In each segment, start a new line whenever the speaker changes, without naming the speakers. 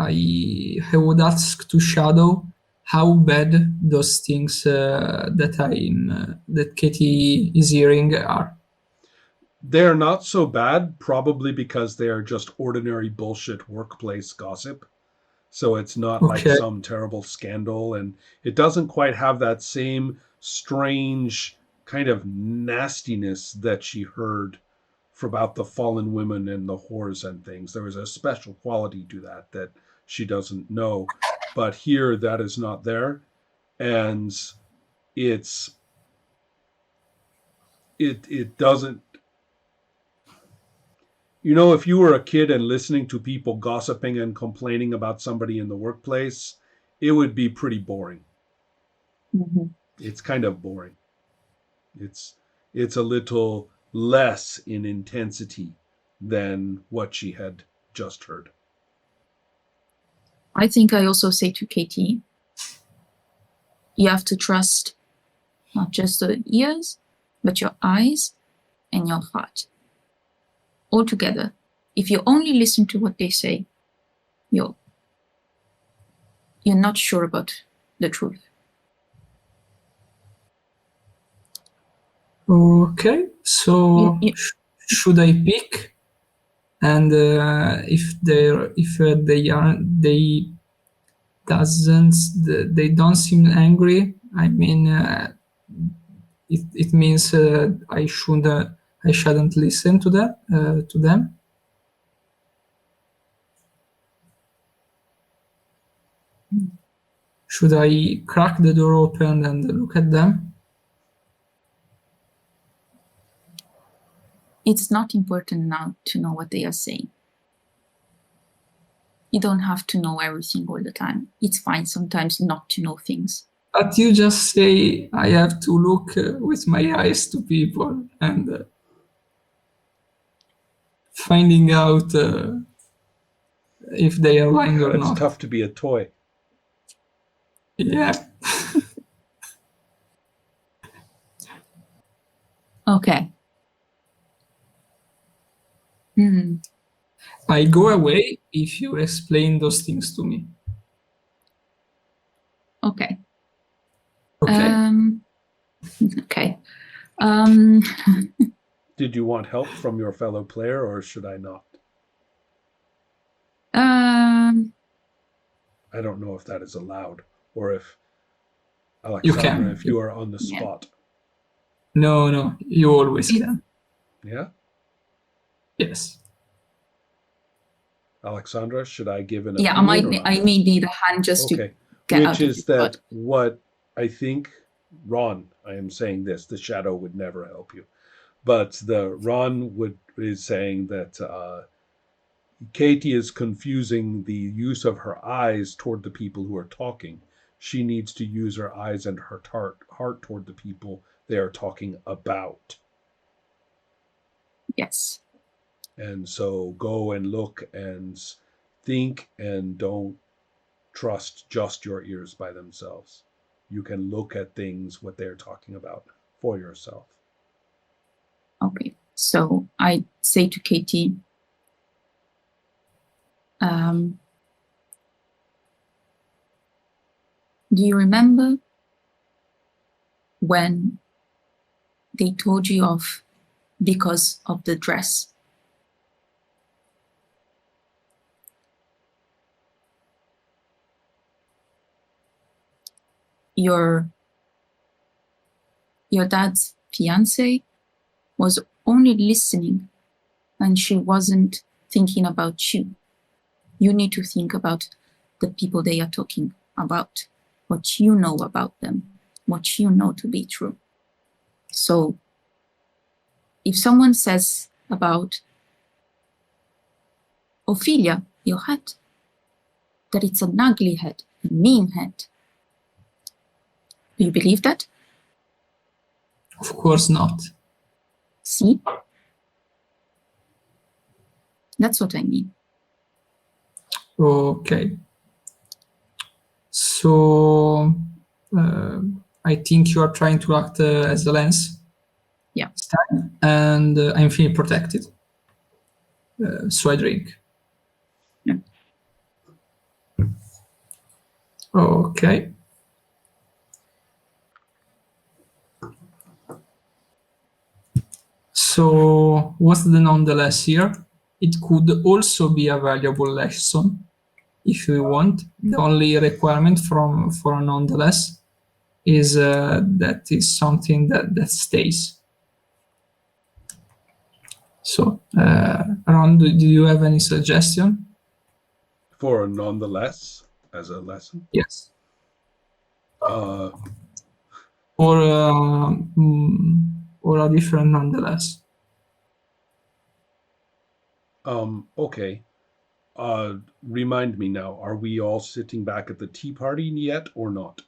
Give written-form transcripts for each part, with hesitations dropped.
I would ask to Shadow how bad those things that Katy is hearing are.
They're not so bad, probably because they are just ordinary bullshit workplace gossip. So it's not like
Okay.
some terrible scandal, and it doesn't quite have that same strange kind of nastiness that she heard for about the fallen women and the whores and things. There was a special quality to that she doesn't know. But here that is not there. And it's it doesn't, if you were a kid and listening to people gossiping and complaining about somebody in the workplace, it would be pretty boring.
Mm-hmm.
It's kind of boring. It's a little less in intensity than what she had just heard.
I think I also say to Katy, you have to trust not just the ears, but your eyes and your heart. All together. If you only listen to what they say, you're not sure about the truth.
Okay, so should I pick? And if they don't seem angry, I mean, it means I shouldn't listen to them. Should I crack the door open and look at them?
It's not important now to know what they are saying. You don't have to know everything all the time. It's fine sometimes not to know things.
But you just say I have to look with my eyes to people and finding out if they are lying or not.
It's tough to be a toy.
Yeah.
Okay. Mm-hmm.
I go away if you explain those things to me.
Okay.
Okay.
Okay.
Did you want help from your fellow player, or should I not? I don't know if that is allowed, or if Alexandra, if you are on the spot.
No, you always can.
Yeah?
Yes.
Alexandra, should I give an
opinion? I may need a hand just to get out of
Which is that what I think, Ron, I am saying this, the shadow would never help you. But Ron is saying that Katy is confusing the use of her eyes toward the people who are talking. She needs to use her eyes and her heart toward the people they are talking about.
Yes.
And so go and look and think, and don't trust just your ears by themselves. You can look at things, what they're talking about, for yourself.
Okay. So I say to Katy, do you remember when they told you off because of the dress? Your dad's fiance was only listening, and she wasn't thinking about you. You need to think about the people they are talking about, what you know about them, what you know to be true. So if someone says about Ophelia, your head, that it's an ugly head, a mean head, do you believe that?
Of course not.
See? That's what I mean.
Okay. So I think you are trying to act as a lens.
Yeah.
And I'm feeling protected. So I drink.
Yeah.
Okay. So what's the nonetheless here? It could also be a valuable lesson if you want. The only requirement from for a nonetheless is that is something that stays. So, Ron, do you have any suggestion?
For nonetheless, as a lesson.
Yes.
Uh,
Or or a different nonetheless.
okay. Remind me now, are we all sitting back at the tea party yet or not?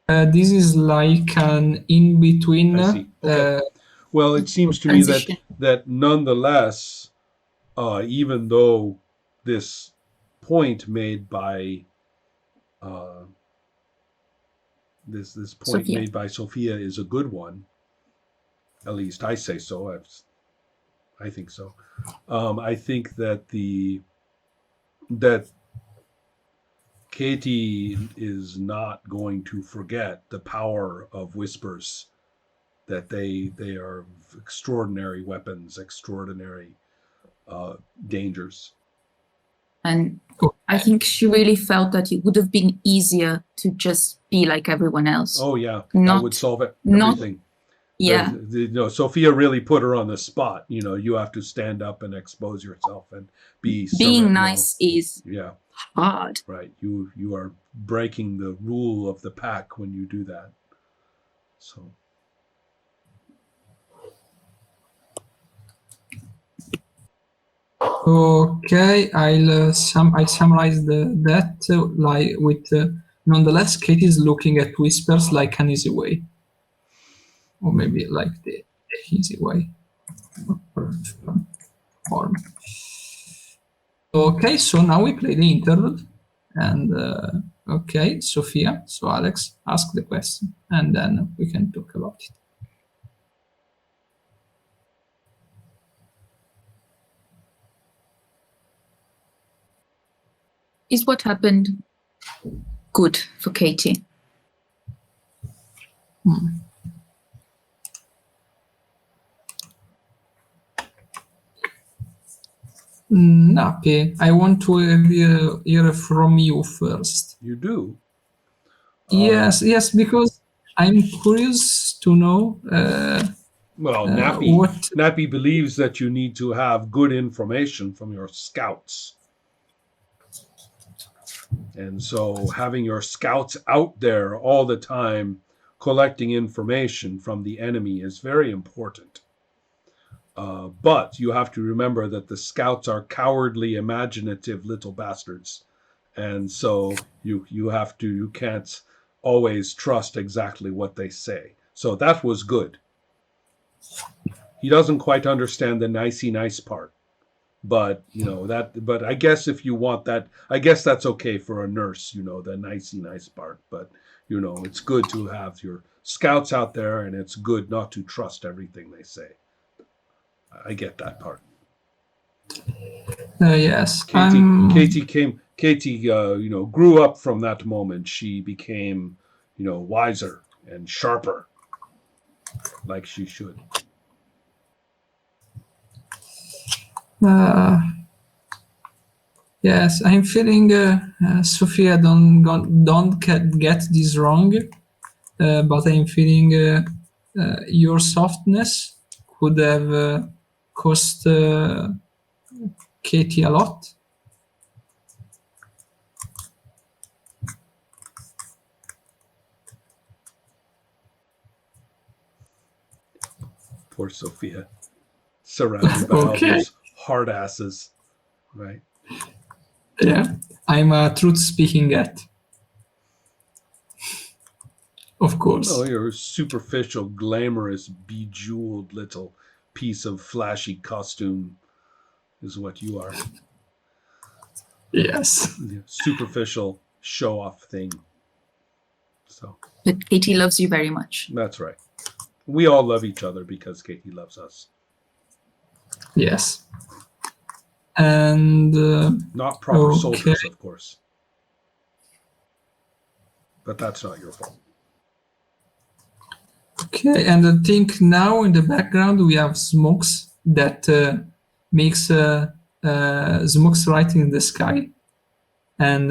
This is like an in between.
I see. Okay. Well, it seems to me that
Transition.
nonetheless, even though this point made by uh, this point
Sophia.
made by Sophia is a good one, at least I say so. I think so. I think that that Katy is not going to forget the power of whispers. That they are extraordinary weapons, extraordinary dangers.
And I think she really felt that it would have been easier to just be like everyone else.
Oh yeah, that
Not-
would solve it.
not-
Everything.
Yeah.
Sophia really put her on the spot. You have to stand up and expose yourself and be
Being nice is
Yeah,
hard.
right. You are breaking the rule of the pack when you do that. So
Okay, I summarize that like with nonetheless, Katie is looking at whispers like an easy way, or maybe like the easy way. Form. Okay, so now we play the interlude, and okay, Sophia. So Alex, ask the question, and then we can talk about it.
Is what happened good for Katy?
Napi, I want to hear from you first.
you do.
Yes, because I'm curious to know.
Well,
what
Nappy believes that you need to have good information from your scouts. And so having your scouts out there all the time collecting information from the enemy is very important. But you have to remember that the scouts are cowardly, imaginative little bastards. And so you can't always trust exactly what they say. So that was good. He doesn't quite understand the nicey nice part. But but I guess if you want that, I guess that's okay for a nurse, the nicey nice part. But it's good to have your scouts out there, and it's good not to trust everything they say. I get that part.
yes,
Katy grew up from that moment. She became wiser and sharper, like she should.
Yes, I'm feeling Sophia don't get this wrong, but I'm feeling your softness could have cost Katie a lot.
Poor Sophia, surrounded by all
Okay.
those hard asses, right?
Yeah, I'm a truth-speaking cat. Of course.
Oh, you're a superficial, glamorous, bejeweled little piece of flashy costume, is what you are.
Yes.
Superficial show-off thing. So
But Katy loves you very much.
that's right. We all love each other because Katy loves us.
Yes. And
Not proper
Okay.
soldiers, of course. but that's not your fault.
Okay, and I think now in the background we have smokes that makes smokes writing in the sky, and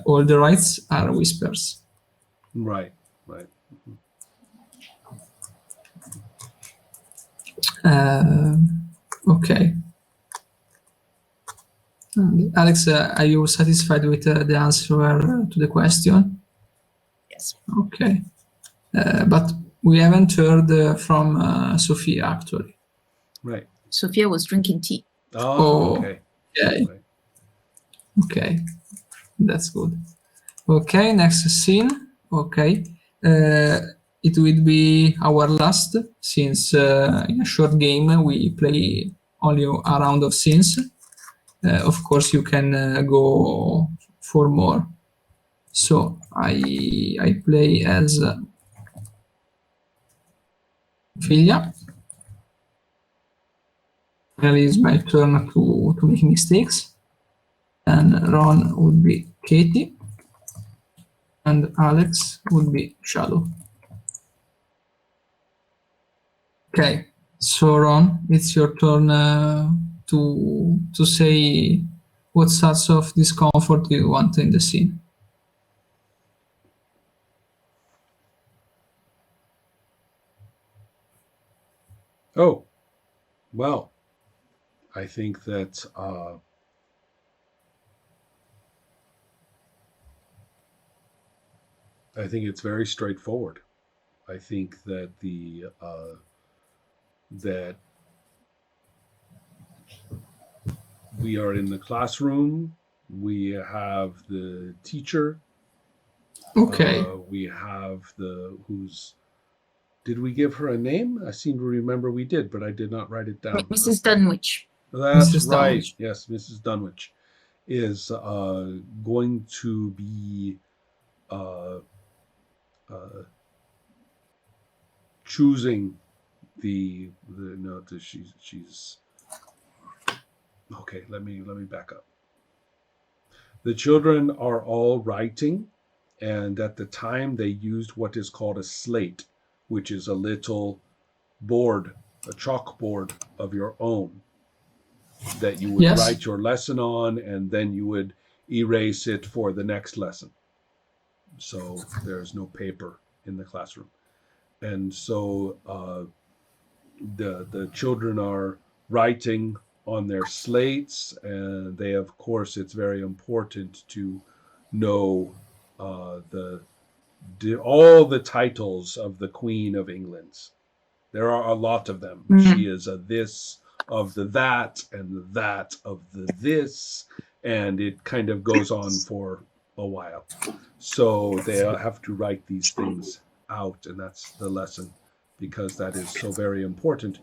all the writes are whispers.
Right.
Okay. Alex, are you satisfied with the answer to the question?
Yes.
Okay. But we haven't heard from Sophia, actually.
Right.
Sophia was drinking tea.
Oh, okay.
Okay.
Right.
Okay. That's good. Okay, next scene. Okay. It will be our last, since in a short game we play only a round of scenes. Of course, you can go for more. So I play as Filia. Finally, it's my turn to make mistakes. And Ron would be Katy. And Alex would be Shadow. Okay, so Ron, it's your turn to say what sorts of discomfort you want in the scene.
Oh, well, I think that I think it's very straightforward. I think that that we are in the classroom. We have the teacher.
Okay.
We have who's. Did we give her a name? I seem to remember we did, but I did not write it down.
Mrs. Dunwich.
That's
Mrs.
right.
Dunwich.
Yes, Mrs. Dunwich is going to be uh, choosing the no. She's okay. Let me back up. The children are all writing, and at the time they used what is called a slate, which is a little board, a chalkboard of your own that you would
Yes.
write your lesson on, and then you would erase it for the next lesson. So there's no paper in the classroom. And so the children are writing on their slates, and they, of course, it's very important to know all the titles of the Queen of England. There are a lot of them. She is a this of the that, and the that of the this, and it kind of goes on for a while. So they have to write these things out, and that's the lesson, because that is so very important.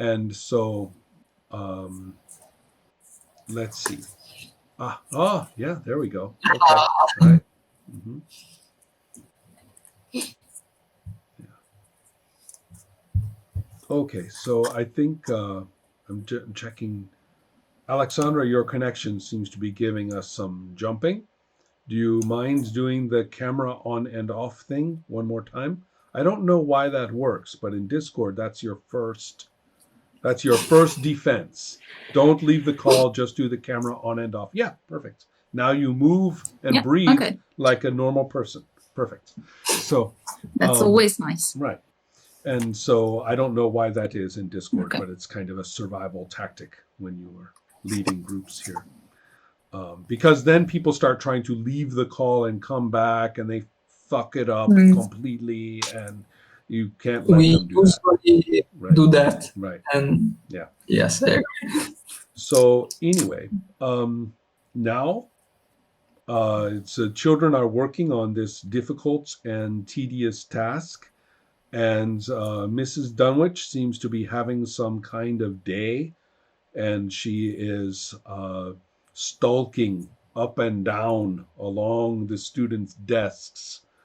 And so let's see. Yeah, there we go. Okay, right. Mm-hmm. Okay, so I think I'm checking. Alexandra, your connection seems to be giving us some jumping. Do you mind doing the camera on and off thing one more time? I don't know why that works, but in Discord, that's your first defense. Don't leave the call, just do the camera on and off. Yeah, perfect. Now you move and breathe like a normal person. Perfect. So
that's always nice.
Right. And so I don't know why that is in Discord, but it's kind of a survival tactic when you are leading groups here. Because then people start trying to leave the call and come back, and they fuck it up completely, and you can't let them do that.
We usually do that.
Right.
And
yeah.
Yes, I agree.
So anyway, now children are working on this difficult and tedious task. And Mrs. Dunwich seems to be having some kind of day, and she is stalking up and down along the students' desks,